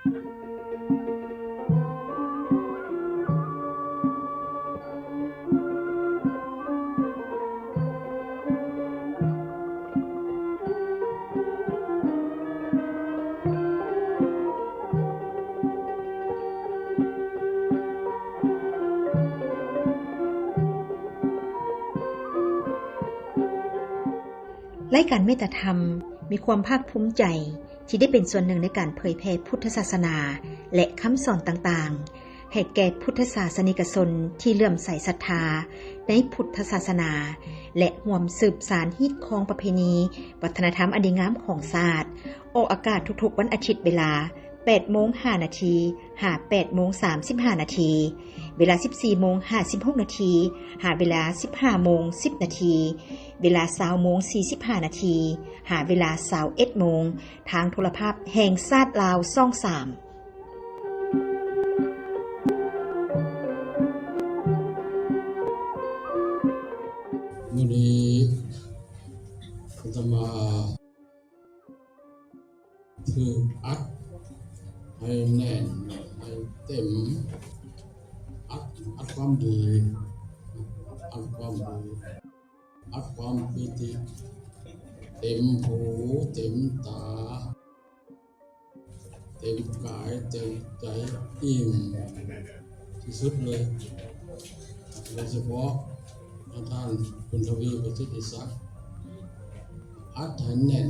รายการเมตธรรมมีความภาคภูมิใจที่ได้เป็นส่วนหนึ่งในการเผยแผ่พุทธศาสนาและคำสอนต่างๆให้แก่พุทธศาสนิกชนที่เลื่อมใสศรัทธาในพุทธศาสนาและร่วมสืบสานฮีตของประเพณีวัฒนธรรมอันดีงามของชาติออกอากาศทุกๆวันอาทิตย์เวลา 8:05 น. หา 8:35 น. เวลา 14:56 น. หาเวลา 15:10 น. เวลา 20:45 น. หาเวลา 21:00 น. ทางโทรภาพแห่งชาติลาวช่อง 3วันนี้อาตมาถืออัดให้แน่นให้เต็มอัดความดีอัดความดีอัดความปิติเต็มหูเต็มตาเต็มกายเต็มใจอิ่มที่สุดเลยโดยเฉพาะท่านคุณทวีประสิทธิศักดิ์อัดให้แน่น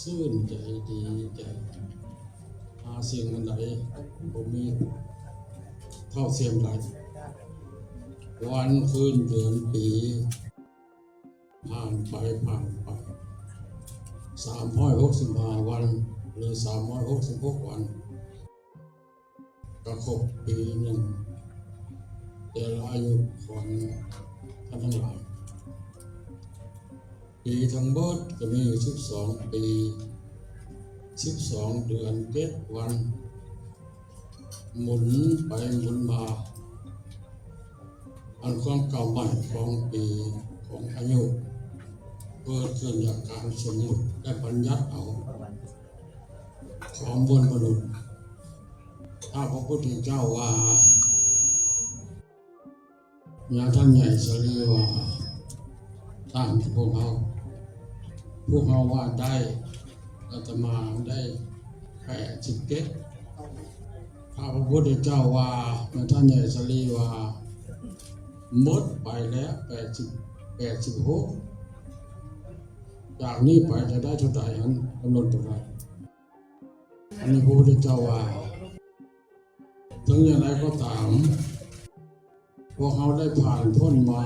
ซื่นใจดีใจสิ่งอันใดผมมีเท่าเทียมกันวันคืนเดือนปีผ่านไป365 วันหรือ366 วันก็ครบปีหนึ่งแต่อายุของท่านทั้งหลายปีทั้งหมดจะมีอยู่12 ปี12 เดือน 7 วันหมุนไปหมุนมาอันความเก่าใหม่ของปีของอายุเกิดขึ้นจากการสมมุติและบัญญัติเอาของบนมนุษย์ถ้าพระพุทธเจ้าว่าอย่างท่านใหญ่สรีว่าตั้งพวกเราว่าได้อาตมาได้87ถ้าพระพุทธเจ้าว่าอย่างท่านใหญ่สรีว่าหมดไปแล้ว86จากนี้ไปจะได้เท่าไหร่อันกำหนดเท่าไหร่อันนี้พระพุทธเจ้าว่าถึงอย่างไรก็ตามพวกเขาได้ผ่านพ้นมา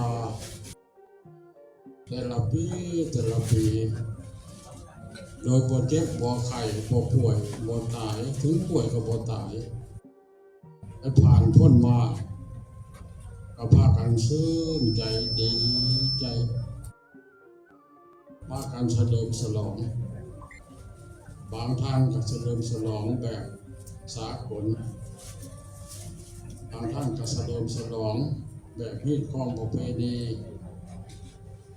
แต่ละปีโดยบ่เจ็บบ่ไข้บ่ป่วยบ่ตายถึงป่วยก็บ่ตายได้ผ่านพ้นมาก็พากันชื่นใจดีใจพากันเฉลิมฉลองบางท่านก็เฉลิมฉลองแบบสากลบางท่านก็เฉลิมฉลองแบบฮีตของประเพณี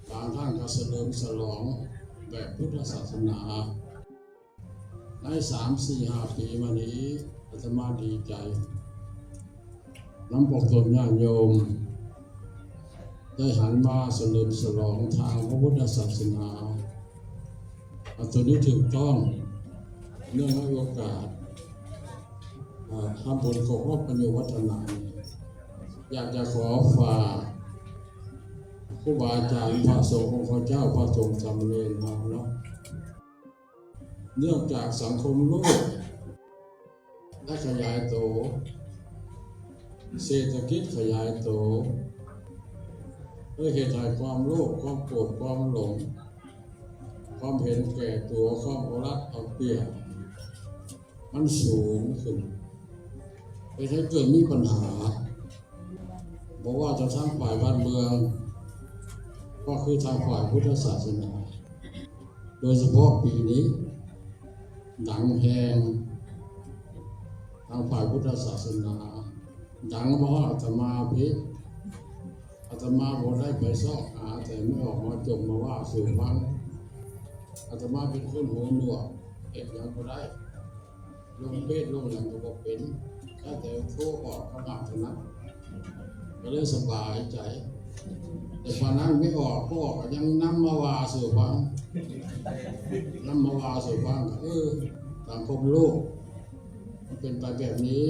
บางท่านก็เฉลิมฉลองแบบพุทธศาสนาใน 3-4-5 ปีมานี้อาตมาดีใจน้ำปกตนญาติโยมได้หันมาเฉลิมฉลองทางพระพุทธศาสนาตัวนี้ถูกต้องเนื่องในโอกาสทำบุญครบรอบปัญญวัฒนาอยากจะขอฝากครูบาอาจารย์พระสงฆ์องค์เจ้าพระสงฆ์สามเณรมาเนาะเนื่องจากสังคมโลกได้ขยายโตเศรษฐกิจขยายโตด้วยเหตุให้ความโลภความโกรธความหลงความเห็นแก่ตัวความเอารัดเอาเปรียบมันสูงขึ้นไปให้เกิดมีปัญหาบอกว่าจะทางฝ่ายบ้านเมืองก็คือทางฝ่ายพุทธศาสนาโดยเฉพาะปีนี้ดังแหงทางฝ่ายพุทธศาสนาดังเพราะอาตมาพิษอาตมาบอกได้ไปซอกหาแต่ไม่ออกมาจบมาว่าสู่ฟังอาตมาเป็นคนหูหนวกเอ็ดยังก็ได้ ลงเพศลงอย่างก็บอกเป็นแต่โทรออกเขาหนักเท่านั้นก็เลยสบายใจแต่พอนั้นไม่ออกก็ออกยังนำมาว่าสู่ฟังสังคมโลกมันเป็นไปแบบนี้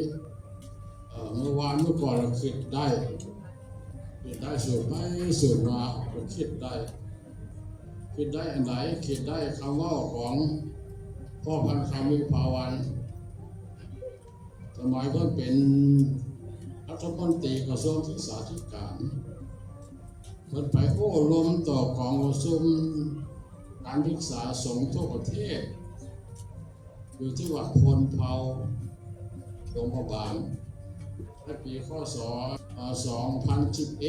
เมื่อวานเมื่อก่อนเราคิดได้สูตรไม่สูตรมาเราคิดได้อันไหนคิดได้คำว่าของพ่อพันคำวิภาวันสมัยก็เป็นรัฐมนตรีกระทรวงศึกษาธิการเพิ่นไปโอ้ลมต่อกองประชุมการศึกษาสงฆ์ทั่วประเทศอยู่ที่วัดพลเผาหลวงพ่อบางในปีข้อ2011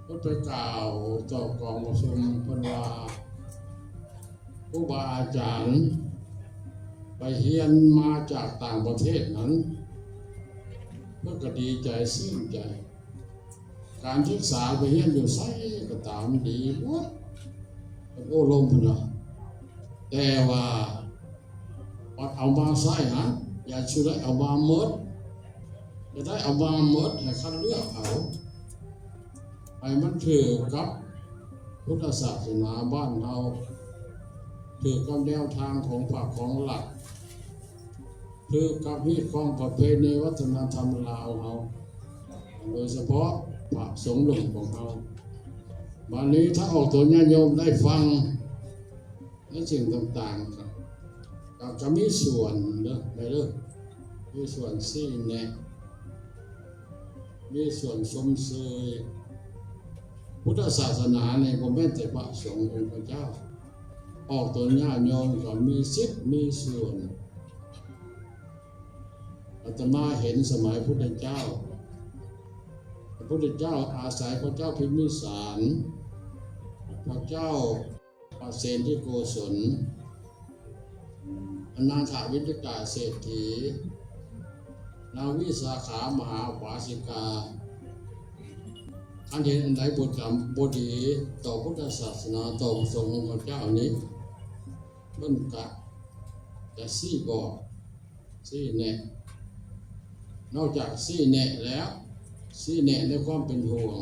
เพิ่นไปกล่าวต่อกองประชุมเพิ่นว่าครูบาอาจารย์ไปเรียนมาจากต่างประเทศนั้นเพื่อก็ดีใจซึ้งใจการศึกษาไปเรียนอยู่ไสก็ตามดีหมดโอ้ลมพุ่นน่ะแต่ว่าเอามาใช้หันอย่าช่วยเอามาหมดจะได้เอามาหมดให้คัดเลือกเอาให้มันถือกับพุทธศาสนาบ้านเราถือกับแนวทางของฝากของหลักถือกับวิถีของประเพณีวัฒนธรรมลาวเราโดยเฉพาะพระสงฆ์หลวงของเราวันนี้ถ้าออกตัวญาติโยมได้ฟังในสิ่งต่างๆก็มีส่วนเนอะไม่เลิกมีส่วนซี่แนะมีส่วนสมเสยพุทธศาสนาในผมแม่แต่พระสงฆ์องค์พระเจ้าออกตัวญาติโยมก็มีสิทธิ์มีส่วนอาตมาเห็นสมัยพุทธเจ้าพระพุทธเจ้าอาศัยพระเจ้าพิมพิสารพระเจ้าปเสนที่โกศลอนาถาวิทกาเศรษฐีนางวิสาขามหาวาสิกาอันเห็นอันใดบทกรรมบดีต่อพุทธศาสนาต่อสงฆ์ของพระเจ้านี้มันกะจะซี่บอกซี่แนะนอกจากซี่แนะแล้วซี่แนะในความเป็นห่วง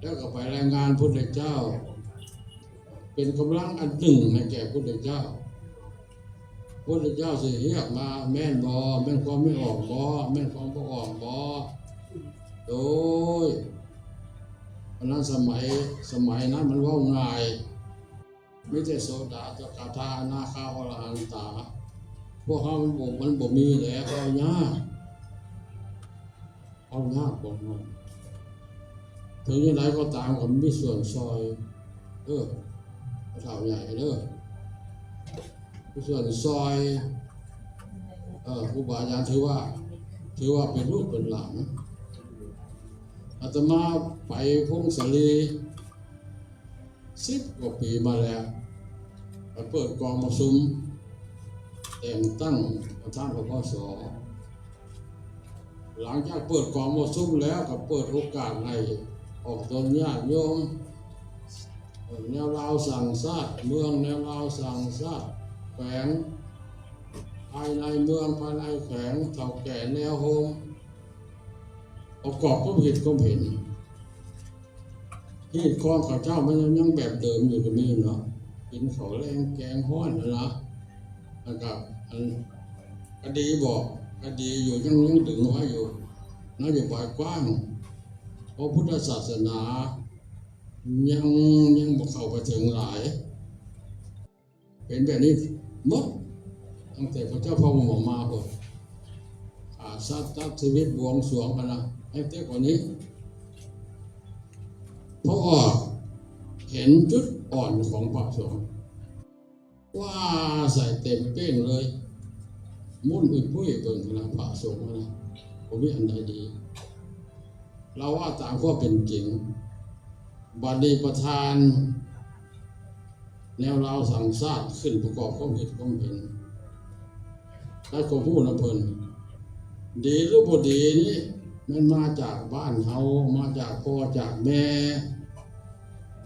แล้วก็ไปรายงานพุทธเจ้าเป็นกำลังอันหนึ่งให้แก่พุทธเจ้าสิเรียกมาแม่นบ่แม่นความไม่ออกบ่แม่นความบ่ออกบ่โดยเพราะนั้นสมัยนั้นมันว่าง่ายไม่ใช่โสดาสกทาอนาคาอรหันตาพวกเขามันบ่มีแล้วเอายากบ่ถึงยังไงก็ตามก็มีส่วนซอยเท่าใหญ่มีส่วนซอยครูบาอาจารย์ถือว่าเป็นลูกเป็นหลานอาตมาไปพงศลี10 กว่าปีมาแล้วไปเปิดกองประชุมแต่งตั้งประธานพสหลังจากเปิดกองประชุมแล้วก็เปิดโอกาสให้ออกตนญาติโยมแนวราวสั่งซาดเมืองแนวราวสั่งซาดแขวงภายในเมืองภายในแขวงเฒ่าแก่แนวโฮมประกอบก็เห็นที่คลองข้าวเจ้ามันยังแบบเดิมอยู่ก็มีเนาะกินข้าวแรงแกงฮ้อนนะนะครับคดีบอกคดีอยู่ยังดึงไว้อยู่นโยบายกว้างเพราะพุทธศาสนายังบอกเข้าไปถึงหลายเป็นแบบนี้หมดตั้งแต่พระเจ้าพ่อหมอมาหมดสัตว์ตัดชีวิตบวงสรวงกันนะให้เต้กว่านี้เพราะว่าเห็นจุดอ่อนของพระสงฆ์ว่าใส่เต็มเป้งเลยมุ่นอุ้ยปุ้ยเกินขนาดพระสงฆ์นะผมมีอันใดดีเราว่าตามข้อเป็นจริงบัดนี้ประธานแนวเราสั่งซาดขึ้นประกอบข้อเหตุข้อเห็นได้ก็พูดนะเพิ่นดีหรือบ่ดีนี่มันมาจากบ้านเฮามาจากพ่อจากแม่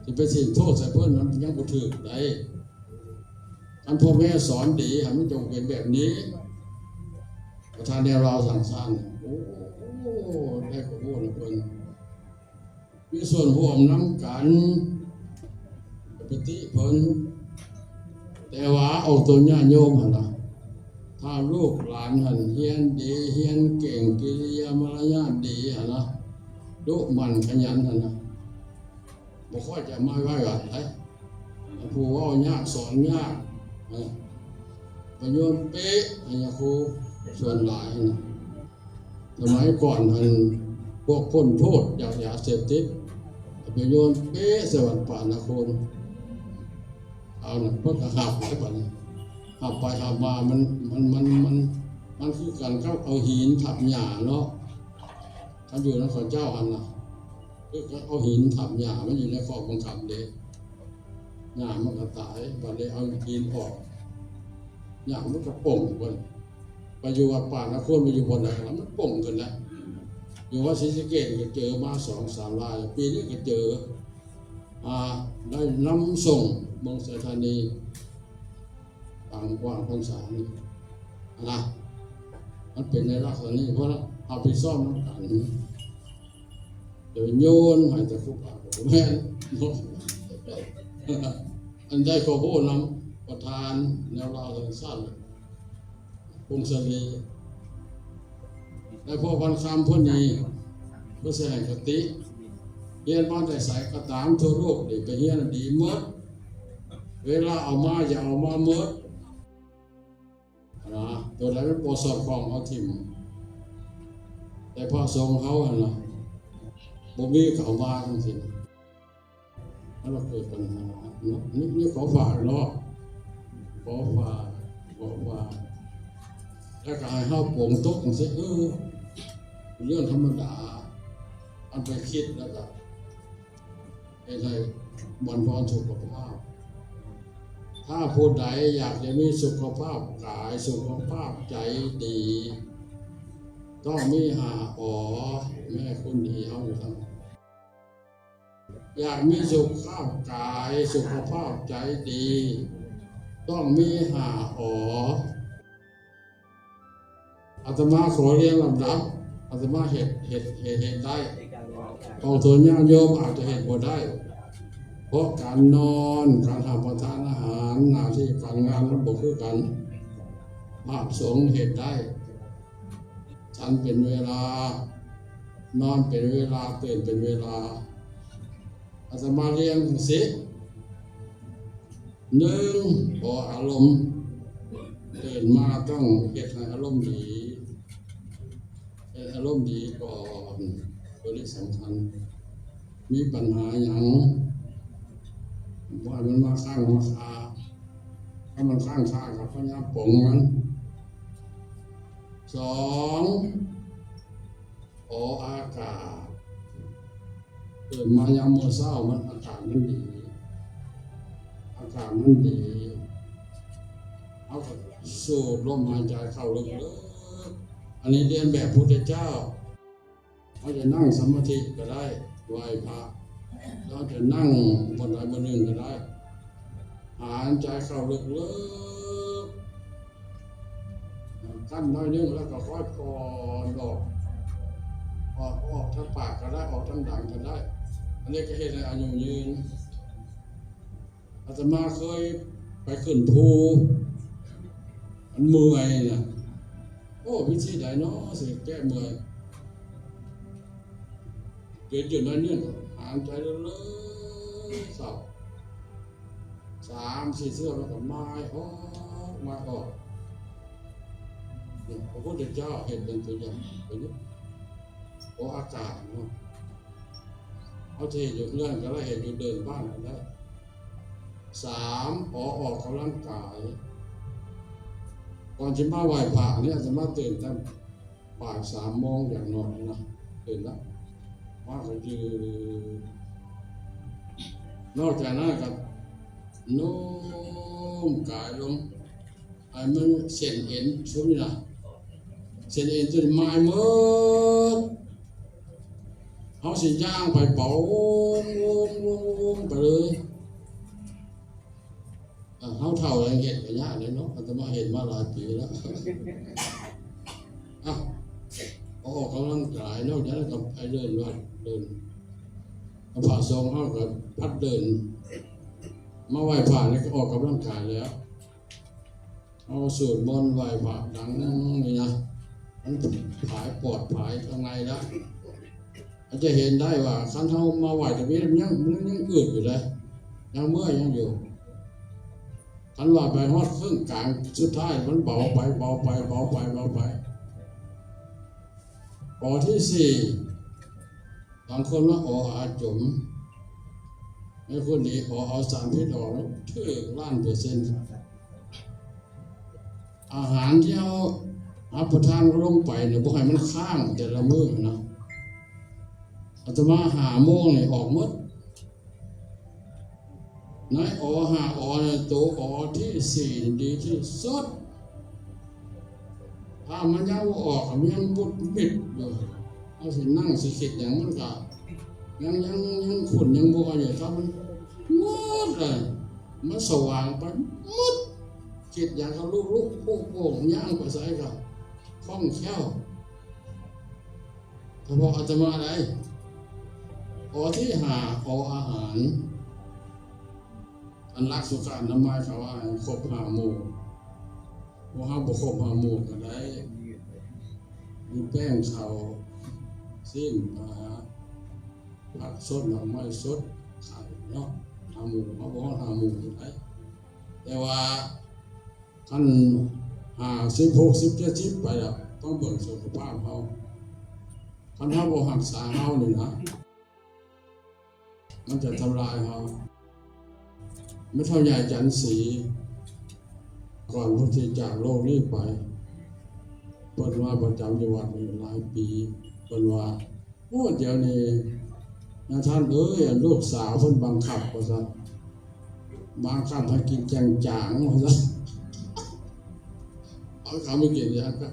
ที่ไปสิ้นโทษใส่เพิ่นมันยังบ่ถูกได้ ท่านพ่อแม่สอนดีให้มันจงเป็นแบบนี้ประธานแนวเราสั่งสร้างโอ้ได้ขบวนเพิ่นมีส่วนร่วมน้ำกันปฏิเพิ่นแต่ว่าเอาตัวญาติโยมหั่นล่ะถ้าลูกหลานหั่นเฮียนดีเฮียนเก่งกิริยามารยาทดีหั่นนะดุมันขยันหั่นนะบ่ค่อยจะมาไว้กันไอ้ผู้เว้ายากสอนยากประโยชน์เป๊ะให้ครูส่วนหลายนะสมัยก่อนมันพวกพ้นโทษจากยาเสพติดประโยชน์เป๊ะสวัสดิ์ป่านะคนเอาน่ะเพิ่นก็หับไปบัดนี้หับไปหับมามันคือการเข้าเอาหินทับหญ้าเนาะถ้าอยู่นครเจ้าหั่นน่ะคือเอาหินทับหญ้ามันอยู่ในข้อบังคับเด้หญ้ามันก็ตายบัดนี้เอาหินออกหญ้ามันก็ป่งเพิ่นไปอยู่วัดป่านะคนไปอยู่บนไหนแล้วมันป่งกันนะอยู่ว่าศรีสะเกษก็เจอมา2-3 รายปีนี้ก็เจอได้น้ำส่งเมืองสถานีต่างกว้างพรรษานี่นะมันเป็นในลักษณะนี้เพราะเอาไปซ่อมน้ำกันเดี๋ยวโยนให้แต่คุกอาผมแม่อันได้ขอโบนำประธานแนวเราสั้นพงศรีได้พ่อพันคำพ่อนี้เพื่อแสดงคติเฮียนบ้านแต่สายกระตามทั่วโลกเด็กไปเฮียนดีเมื่อเวลาเอามาอย่าเอามาเมื่อนะตัวไหนเป็นปอสอดของเอาทิมแต่พอทรงเขานะบ่มีเขามาทั้งสิ้นแล้วเราเกิดปัญหานี่ขอฝากเนาะขอฝากแล้วก็ให้เฮาโป่งตกจังซี่เรื่องธรรมดาอันไปคิดแล้วก็ให้บรรพรสุขภาพถ้าผู้ใดอยากจะมีสุขภาพกายสุขภาพใจดีต้องมีหาแม่คนดีเฮาอยู่ทั้งอยากมีสุขภาพกายสุขภาพใจดีต้องมีหาอาตมาขอเรียนลำดับอาตมาเหตุได้ของส่วนญาติโยมอาจจะเหตุบ่ได้เพราะการนอนการรับประทานอาหารหน้าที่การงานมันบ่คือกันภาพสงฆ์เหตุได้ฉันเป็นเวลานอนเป็นเวลาตื่นเป็นเวลาอาตมาเรียนสิ1อารมณ์ตื่นมาต้องเฮ็ดให้อารมณ์ดีอารมณ์ดีก่อนตัวนี้สำคัญมีปัญหาอย่างว่ามันมาข้างมาคาถ้ามันข้างคากับพญาปงมัน2อากาศตื่นมายามมื้อเช้ามันอากาศมันดีเอาสูดลมหายใจเข้าลึกๆอันนี้เรียนแบบพุทธเจ้าเขาจะนั่งสมาธิก็ได้ไหว้พระเราจะนั่งบนใดบนหนึ่งก็ได้หายใจเข้าลึกๆกั้นน้อยนึงแล้วก็ค่อยผ่อนออกทางปากก็ได้ออกทางดังก็ได้อันนี้ก็เห็นในอายุยืนอาตมาเคยไปขึ้นภูมันเมื่อยเนี่ยวิธีใดเนาะสิแก้เมื่อยเกิดอยู่ในนี้หายใจลึกๆสับ3-4 เสื้อแล้วก็ไม้ออกพระพุทธเจ้าเห็นเป็นตัวอย่างตัวนี้อากาศเนาะเขาจะเห็นอยู่เรื่องก็ได้เห็นอยู่เดินบ้านก็ได้3ออกกำลังกายก่อนจะมาไหว้พระเนี่ยจะมาตื่นตั้งบ่าย3 โมงอย่างน้อยนะตื่นแล้วว่าก็คือนอกจากนั้นก็โน้มกายลงไอ้มันเส้นเอ็นชุดนี้นะเส้นเอ็นจนไม้เมื่อเขาสิย่างไปเป่าไปเลย เฮาเท่ายังเห็นกันยากเลยเนาะอาตมาเห็นมาหลายปีแล้วอ่ะออกกำลังกายนอกจากนั้นก็ไปเดินวัดเดินพระสงฆ์เฮาก็พัดเดินมาไหว้พระนี่ก็ออกกำลังกายแล้วเอาสวดมนต์ไหว้พระดังนี่นะมันผายปอดผายข้างในแล้วอาจจะเห็นได้ว่าคันเฮามาไหว้ตรงนี้มันยังอืดอยู่เลยยังเมื่อยยังอยู่คันว่าไปฮอดครึ่งกลางสุดท้ายมันเบาไปปอที่สี่บางคนว่าอาจุ๋มในคนนี้เอาสารพิษออกแล้วถึง1,000,000%อาหารที่เอารับประทานลงไปเนี่ยบ่ให้มันค้างแต่ละมื้อนะอาตมา5 โมงนี่ออกหมดใน5 เนี่ยตัวที่4ดีที่สุดถ้ามันยังบ่ออกมันยังบุดบิดอยู่เอาสินั่งสิคิดอย่างมันก็ยังขุ่นยังบ่อยู่ถ้ามันหมดเลยมันสว่างไปหมดคิดอย่างก็ลุกโป่งย่างไปใส่ก็คล่องแคล่วถ้าบอกอาตมาอะไรที่5อาหารอันรักสุขอนามัยเขาว่าครบ5 หมู่ว่าเฮาบ่ครบ5 หมู่ก็ได้มีแป้งข้าวสิ้นผักสดหน่อไม้สดไข่เนาะ5 หมู่เฮาบ่ฮอด5 หมู่ได้แต่ว่าคัน50 60 70ไปแล้วต้องเบิ่งสุขภาพเฮาคันเฮาบ่รักษาเฮานี่นะมันจะทำลายเฮาไม่เท่าใหญ่จันทร์ศรีก่อนพระที่จากโลกนี้ไปเปิดว่าประจำอยู่วัดนี้หลายปีเปิดว่าเดี๋ยวนี้นะท่านลูกสาวเพิ่นบังคับว่าซั่นบังคับให้กินจางๆว่าซั่นเอาเขาไม่กินยาก็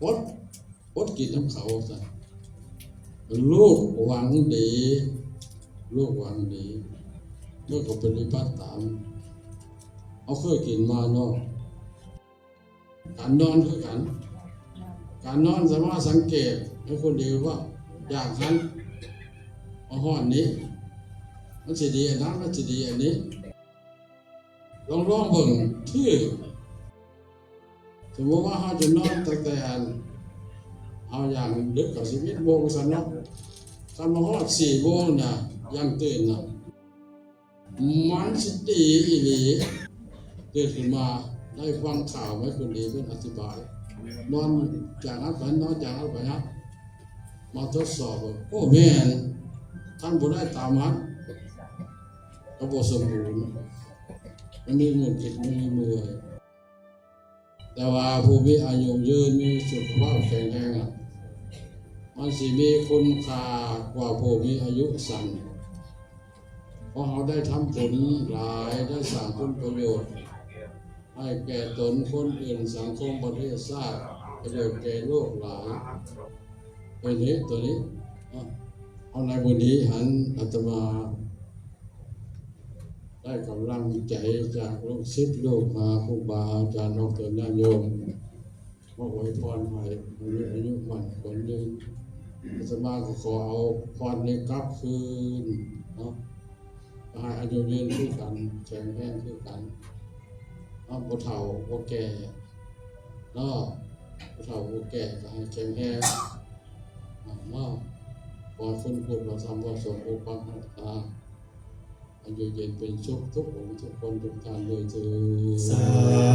อดกินน้ำเขาว่าซั่นลูกหวังดีลูกก็ปฏิบัติตามเอาเคยกินมาเนาะการนอนคือกันการนอนสามารถสังเกตให้คนดีว่าอย่างนั้นห้อนนี้มันจะดีอันนั้นมันจะดีอันนี้ลองเบิ่งที่สมมติว่าเขาจะนอนตั้งแต่เอาอย่างดึกกับ11 โมงสันเนาะถ้ามาฮอด4 โมงเนี่ยยังตื่นนะมันสิดีอีหลีตื่นขึ้นมาได้ฟังข่าวไหมคนดีเป็นอธิบายนอนจากนั้นไปนะมาทดสอบแม่นท่านบ่ได้ตามมันก็บ่สมบูรณ์มันมีเงินกินไม่มีมือแต่ว่าผู้มีอายุยืนมีสุขภาพแข็งแรงมันสิมีคุณค่ากว่าผู้มีอายุสั้นเพราะเขาได้ทำผลหลายได้สร้างผลประโยชน์ให้แก่ตนคนอื่นสังคมประเทศชาติประโยชน์แก่โลกหลายตัวนี้เอาในวันนี้หันอาตมาได้กำลังใจจากลูกศิษย์ลูกหาครูบาอาจารย์นอกจากญาติโยมมาอวยพรให้มีอายุมั่นคนยืนอาตมาก็ขอเอาพรนี้กลับคืนเนาะให้อายุยืนคือกันแข็งแรงคือกันบ่เฒ่าบ่แก่เนาะบ่เฒ่าบ่แก่ก็ให้แข็งแรงเนาะขอคุณพูดว่าทำว่าสมบูรณ์ความรักษาอายุยืนเป็นสุขทุกองค์ทุกคนทุกท่านโดยเถิด